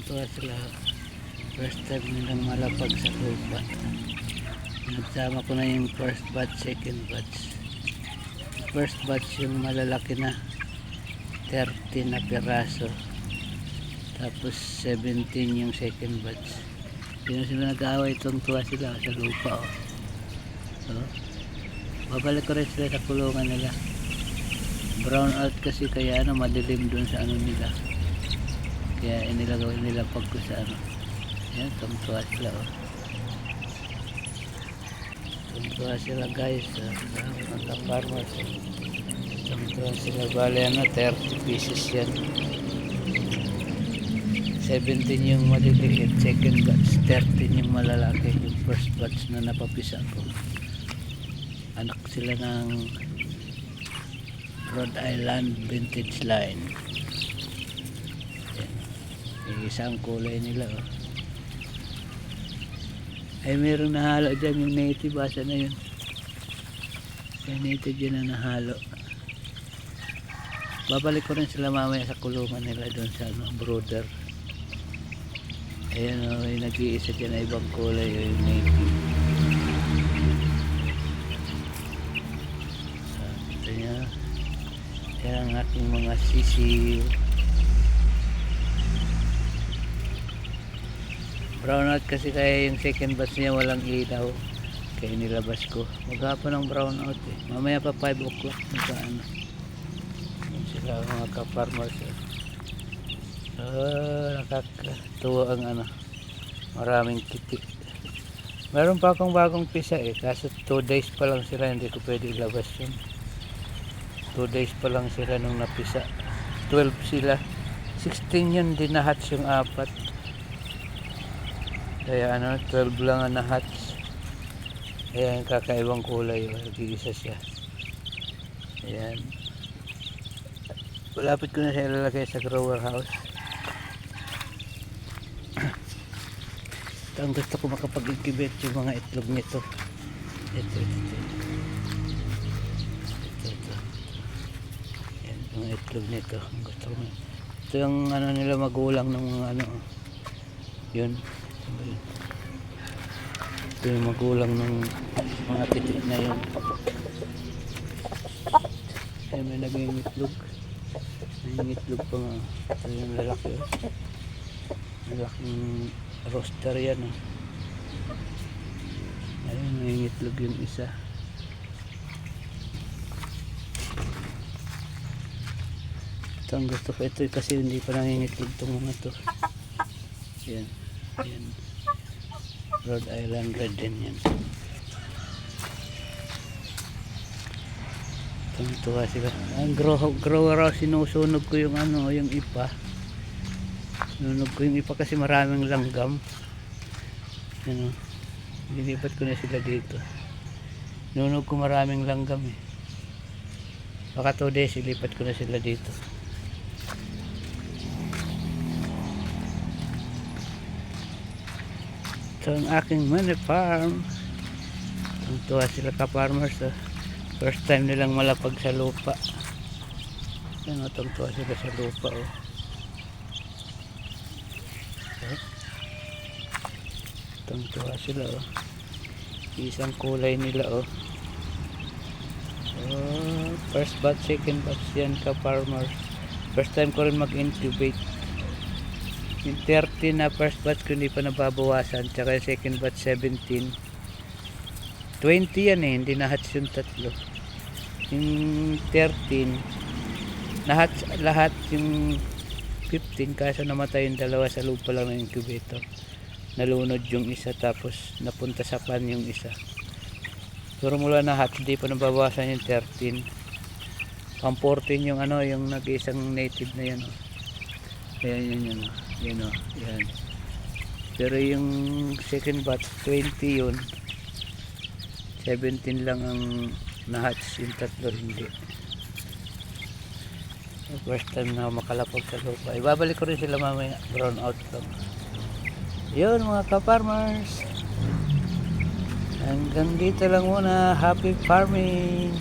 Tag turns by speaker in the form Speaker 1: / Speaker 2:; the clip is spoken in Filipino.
Speaker 1: tuwa sila. First time nilang malapag sa lupa. Nagsama ko na yung first batch, second batch. First batch yung malalaki na 30 na piraso, tapos 17 yung second batch. Yun sila nag-aaway, itong tuwa sila sa lupa. So, babalik ko rin sila sa kulungan nila. Brown out kasi, kaya madilim dun sa nila, kaya inilagawin nila pag ko sa yan, tungtuwa sila. Tungtuwa sila guys, mga farmers. Tungtuwa sila, bali 30 pieces yan. 17 yung maliliit, second batch 13 yung malalaki. Yung first batch na napapisa ko, anak sila ng Rhode Island vintage line. Yan. Isang kulay nila. Ay meron nahalo dyan yung native, asa na yun, yung native dyan na nahalo. Babalik ko rin sila mamaya sa kulungan nila doon sa brooder. Ayan yung nag-iisa dyan na ibang kulay, yung native. Ito niya, yan ang aking mga sisiw. Brown out kasi, kaya yung second batch niya walang ilaw, kaya nilabas ko. Maghapon ng brown out mamaya pa 5 o'clock magkaan. Sila mga ka-farmers. Nakakatuwa ang maraming kiti. Meron pa akong bagong pisa kaso 2 days pa lang sila, hindi ko pwede ilabas yun. 2 days pa lang sila nung napisa. 12 sila, 16 yun, dinahatch yung 4. Kaya 12 lang ang nahatch. Ayan, kakaibang kulay, nag-iisa siya. Ayan, malapit ko na siya ilalagay sa grower house. Ito ang gusto ko, makapag-incubate yung mga itlog nito. Ito. Ayan, mga itlog nito gusto ko. Ito yung nila, magulang ng mga yun. Ito yung magulang ng mga titik na yun. Ay, may naging itlog. May itlog pa nga. Ito yung lalaki. Malaking roaster yan. Ayun, may itlog yung isa. Ito ang gusto ko. Ito kasi hindi pa nangingitlog itong mga ito. Yan. Yan. Rhode Island red din yan. Tuwa sila. Ang grower house, sinusunog ko yung yung ipa. Sinunog ko yung ipa kasi maraming langgam. Lilipat ko na sila dito. Sinunog ko maraming langgam Baka 2 days ilipat ko na sila dito. Ito ang aking money farm. Tuwa sila ka-farmers. First time nilang malapag sa lupa. Yan, tuwa sila sa lupa. Tuwa sila. Isang kulay nila. First batch, second batch yan ka-farmers. First time ko rin mag-incubate. Yung 30 na first batch ko hindi pa nababawasan, tsaka yung second batch 17. 20 yan hindi na-hatch yung tatlo. Yung 13 na-hatch lahat, yung 15 kaso namatay yung dalawa sa lupa lang ng incubator. Nalunod yung isa, tapos napunta sa pan yung isa. Pero mula na-hatch hindi pa nababawasan yung 13. Pang 14 yung yung nag-isang native na yan. Ayan yan yan. Pero yung second batch 20 yun, 17 lang ang na-hatch, yung tatlo hindi. First time na makalapag sa lupa. Ibabalik ko rin sila mamaya, brown out lang. Yun mga ka-farmers, hanggang dito lang muna. Happy farming.